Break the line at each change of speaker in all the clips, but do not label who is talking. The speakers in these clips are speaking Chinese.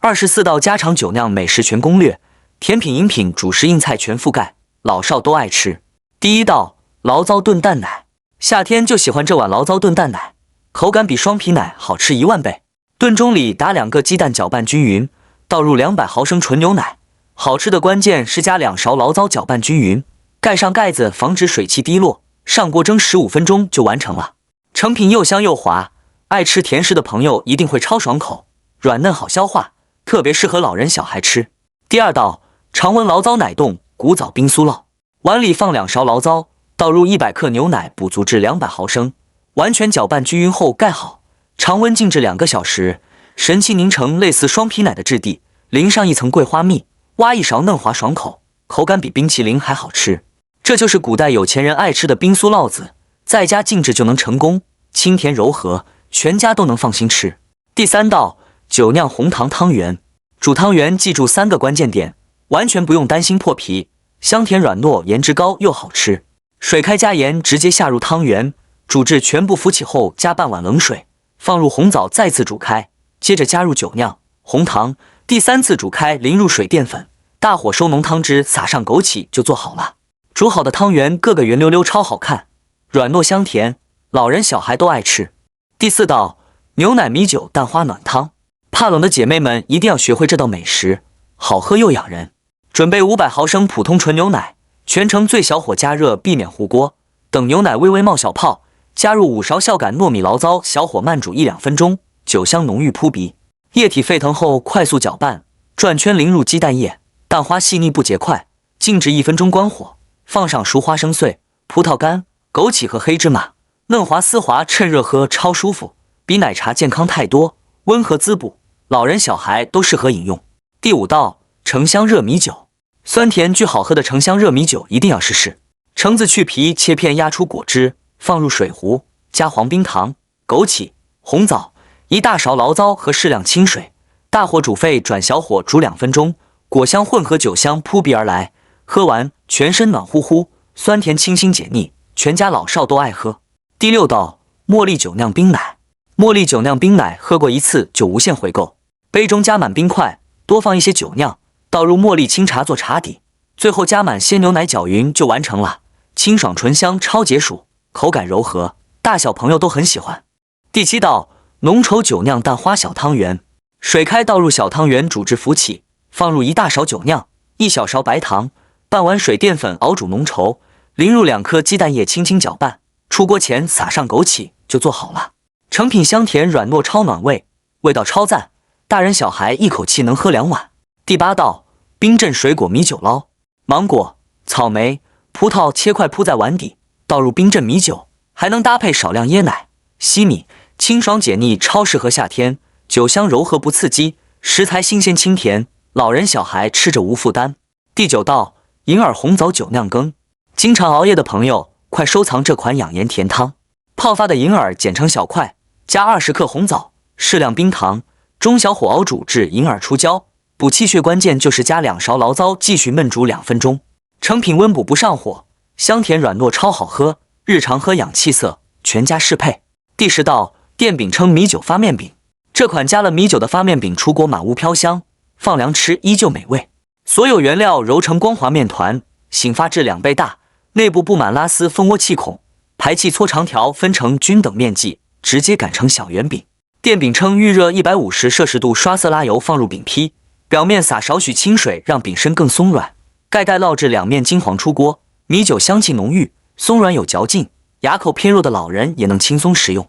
24道家常酒釀美食全攻略，甜品、飲品、主食、硬菜全覆蓋，老少都愛吃。第一道醪糟燉蛋奶，夏天就喜歡這碗醪糟燉蛋奶，口感比雙皮奶好吃10000倍。燉盅裡打2個雞蛋，攪拌均勻，倒入200毫升純牛奶。好吃的關鍵是加2勺醪糟，攪拌均勻，蓋上蓋子，防止水汽滴落。上鍋蒸15分鐘就完成了。成品又香又滑，愛吃甜食的朋友一定會超爽口，軟嫩好消化，特別適合老人小孩吃。第二道常溫醪糟奶凍古早冰酥酪，碗裡放2勺醪糟，倒入100克牛奶，補足至200毫升，完全攪拌均勻後蓋好，常溫靜置2個小時，神奇凝成類似雙皮奶的質地，淋上一層桂花蜜，挖一勺嫩滑爽口，口感比冰淇淋還好吃。這就是古代有錢人愛吃的冰酥酪子，在家靜置就能成功，清甜柔和，全家都能放心吃。第三道酒釀紅糖湯圓，煮湯圓記住3個關鍵點，完全不用擔心破皮，香甜軟糯，顏值高又好吃。水開加鹽，直接下入湯圓，煮至全部浮起後，加半碗冷水，放入紅棗，再次煮開，接着加入酒釀、紅糖，第3次煮開，淋入水澱粉，大火收濃湯汁，撒上枸杞就做好了。煮好的湯圓個個圓溜溜，超好看，軟糯香甜，老人小孩都愛吃。第4道牛奶米酒蛋花暖湯，怕冷的姐妹們一定要學會這道美食，好喝又養人。準備500毫升普通純牛奶，全程最小火加熱，避免糊鍋。等牛奶微微冒小泡，加入5勺酵感糯米醪糟，小火慢煮1-2分鐘，酒香濃郁撲鼻。液體沸騰後快速攪拌，轉圈淋入雞蛋液，蛋花細膩不結塊，靜置1分鐘關火。放上熟花生碎、葡萄乾、枸杞和黑芝麻，嫩滑絲滑，趁熱喝超舒服，比奶茶健康太多，溫和滋補，老人小孩都適合飲用。第5道橙香熱米酒，酸甜巨好喝的橙香熱米酒一定要試試。橙子去皮切片，壓出果汁，放入水壺，加黃冰糖、枸杞、紅棗、1大勺醪糟和適量清水，大火煮沸，轉小火煮2分鐘，果香混合酒香撲鼻而來。喝完全身暖乎乎，酸甜清新解膩，全家老少都愛喝。第6道茉莉酒釀冰奶，茉莉酒釀冰奶喝過1次就無限回購。杯中加滿冰塊，多放一些酒釀，倒入茉莉清茶做茶底，最後加滿鮮牛奶攪勻就完成了。清爽醇香，超解暑，口感柔和，大小朋友都很喜歡。第7道濃稠酒釀蛋花小湯圓，水開倒入小湯圓，煮至浮起，放入1大勺酒釀，1小勺白糖，半碗水澱粉熬煮濃稠，淋入2顆雞蛋液，輕輕攪拌，出鍋前撒上枸杞就做好了。成品香甜軟糯，超暖胃，味道超讚，大人小孩一口氣能喝2碗。第8道冰鎮水果米酒撈，芒果、草莓、葡萄切塊鋪在碗底，倒入冰鎮米酒，還能搭配少量椰奶、西米，清爽解膩，超適合夏天。酒香柔和不刺激，食材新鮮清甜，老人小孩吃着無負擔。第9道銀耳紅棗酒釀羹，經常熬夜的朋友快收藏這款養顏甜湯。泡發的銀耳剪成小塊，加20克紅棗，適量冰糖，中小火熬煮至銀耳出膠，補氣血關鍵就是加2勺醪糟，繼續燜煮2分鐘。成品溫補不上火，香甜軟糯，超好喝，日常喝養氣色，全家適配。第10道電餅铛米酒發麵餅，這款加了米酒的發麵餅出鍋滿屋飄香，放涼吃依舊美味。所有原料揉成光滑麵團，醒發至2倍大，內部布滿拉絲蜂窩氣孔，排氣搓長條分成均等面積，直接擀成小圓餅。電餅铛預熱150攝氏度，刷色拉油放入餅坯，表面撒少許清水，讓餅身更鬆軟，蓋烙至兩面金黃出鍋。米酒香氣濃郁，鬆軟有嚼勁，牙口偏弱的老人也能輕鬆食用。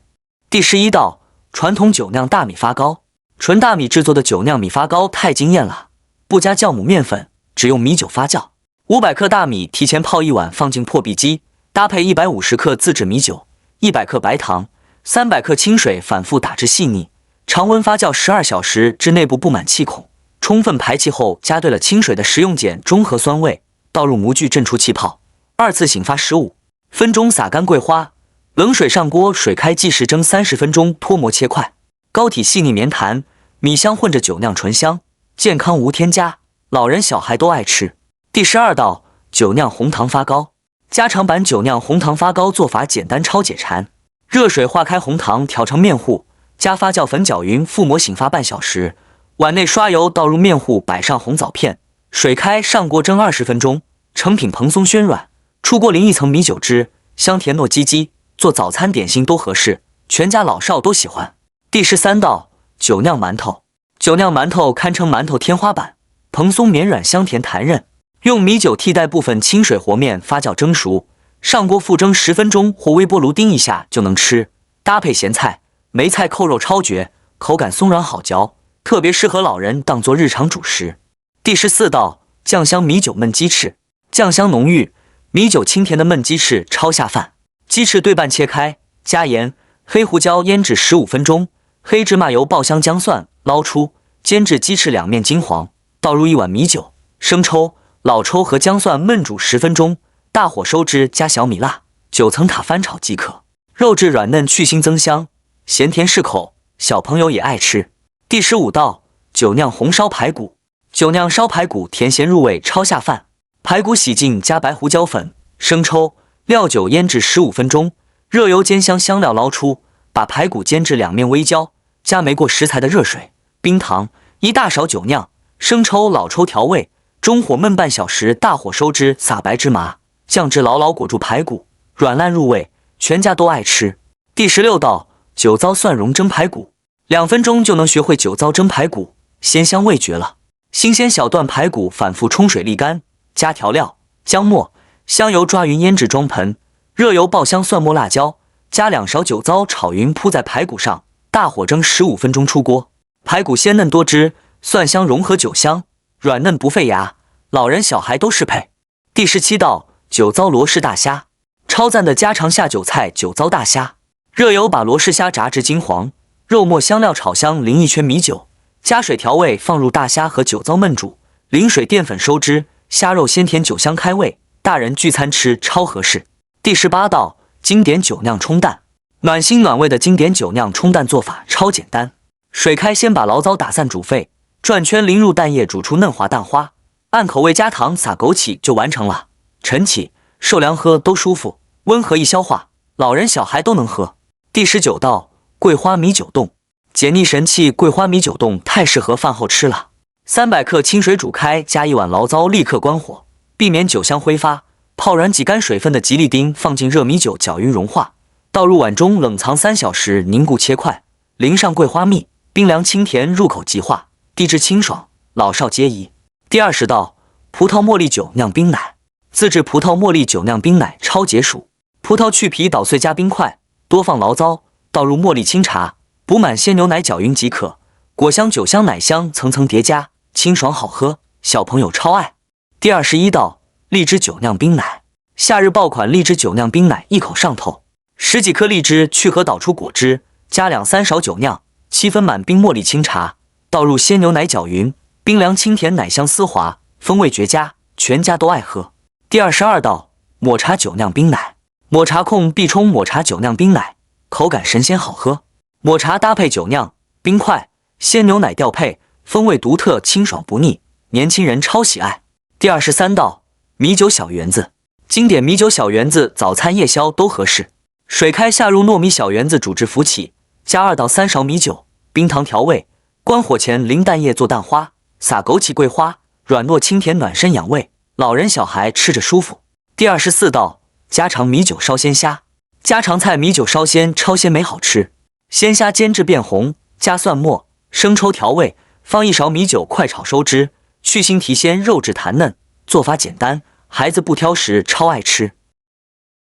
第11道傳統酒釀大米發糕，純大米製作的酒釀米發糕太驚豔了。不加酵母麵粉，只用米酒發酵。500克大米提前泡1晚，放進破壁機，搭配150克自制米酒、100克白糖、300克清水，反復打至細膩。常溫發酵12小時，至內部布滿氣孔，充分排氣後，加對了清水的食用鹼，中和酸味，倒入模具震出氣泡，2次醒發15分鐘，撒乾桂花，冷水上鍋，水開計時蒸30分鐘，脫模切塊。膏體細膩綿彈，米香混着酒釀醇香。健康無添加，老人小孩都愛吃。第12道酒釀紅糖發糕，加長版酒釀紅糖發糕做法簡單超解饞。熱水化開紅糖，調成麵糊，加發酵粉攪勻，覆膜醒發半小時，碗內刷油，倒入麵糊，擺上紅棗片，水開，上鍋蒸20分鐘，成品蓬鬆暄軟。出鍋淋一層米酒汁，香甜糯唧唧，做早餐點心都合適，全家老少都喜歡。第13道酒釀饅頭。酒釀饅頭堪稱饅頭天花板，蓬鬆綿軟，香甜彈韌。用米酒替代部分清水和麵發酵蒸熟，上鍋復蒸10分鐘或微波爐叮一下就能吃。搭配鹹菜、梅菜扣肉超絕，口感鬆軟好嚼，特別適合老人當做日常主食。第14道醬香米酒燜雞翅。醬香濃郁，米酒清甜的燜雞翅超下飯。雞翅對半切開，加鹽、黑胡椒醃制15分鐘，黑芝麻油爆香薑蒜，撈出，煎至雞翅兩面金黃，倒入1碗米酒、生抽、老抽和薑蒜燜煮10分鐘，大火收汁，加小米辣、9層塔翻炒即可。肉質軟嫩，去腥增香，鹹甜適口，小朋友也愛吃。第15道酒釀紅燒排骨。酒釀燒排骨甜鹹入味，超下飯。排骨洗淨，加白胡椒粉、生抽、料酒醃制15分鐘，熱油煎香，香料撈出，把排骨煎至兩面微焦，加沒過食材的熱水、冰糖，1大勺酒釀、生抽、老抽調味，中火燜半小時，大火收汁，撒白芝麻，醬汁牢牢裹住排骨，軟爛入味，全家都愛吃。第16道酒糟蒜蓉蒸排骨。2分鐘就能學會酒糟蒸排骨，鮮香味絕了。新鮮小段排骨反覆沖水瀝乾，加調料、薑末、香油抓勻醃制裝盆，熱油爆香蒜末辣椒，加2勺酒糟炒勻鋪在排骨上，大火蒸15分鐘出鍋。排骨鮮嫩多汁，蒜香融合酒香，軟嫩不費牙，老人小孩都適配。第17道酒糟羅氏大蝦。超讚的家常下酒菜酒糟大蝦。熱油把羅氏蝦炸至金黃，肉末香料炒香，淋1圈米酒，加水調味，放入大蝦和酒糟燜煮，淋水澱粉收汁，蝦肉鮮甜酒香開胃，大人聚餐吃超合適。第18道經典酒釀蔥蛋。暖心暖胃的經典酒釀蔥蛋做法超簡單，水開先把醪糟打散煮沸，轉圈淋入蛋液煮出嫩滑蛋花，按口味加糖撒枸杞就完成了。晨起受涼喝都舒服，溫和易消化，老人小孩都能喝。第19道桂花米酒凍。解膩神器桂花米酒凍太適合飯後吃了。300克清水煮開，加1碗醪糟，立刻關火，避免酒香揮發。泡軟擠乾水分的吉利丁放進熱米酒，攪勻融化，倒入碗中冷藏3小時，凝固切塊，淋上桂花蜜，冰涼清甜，入口即化，低脂清爽，老少皆宜。第20道葡萄茉莉酒釀冰奶。自製葡萄茉莉酒釀冰奶超解暑。葡萄去皮搗碎加冰塊，多放醪糟，倒入茉莉清茶，補滿鮮牛奶攪勻即可。果香酒香奶香層層疊加，清爽好喝，小朋友超愛。第21道荔枝酒釀冰奶。夏日爆款荔枝酒釀冰奶，一口上頭。10幾顆荔枝去核搗出果汁，加2-3勺酒釀，7分滿冰茉莉清茶，倒入鮮牛奶攪勻，冰涼清甜，奶香絲滑，風味絕佳，全家都愛喝。第22道抹茶酒釀冰奶。抹茶控必沖抹茶酒釀冰奶，口感神仙好喝。抹茶搭配酒釀、冰塊、鮮牛奶調配，風味獨特，清爽不膩，年輕人超喜愛。第23道米酒小圓子。經典米酒小圓子，早餐夜宵都合適。水開下入糯米小圓子，煮至浮起，加2到3勺米酒、冰糖調味。關火前淋蛋液做蛋花，撒枸杞、桂花，軟糯清甜，暖身養胃，老人小孩吃着舒服。第24道家常米酒燒鮮蝦。家常菜米酒燒鮮超鮮美好吃。鮮蝦煎至變紅，加蒜末、生抽調味，放1勺米酒，快炒收汁，去腥提鮮，肉質彈嫩。做法簡單，孩子不挑食，超愛吃。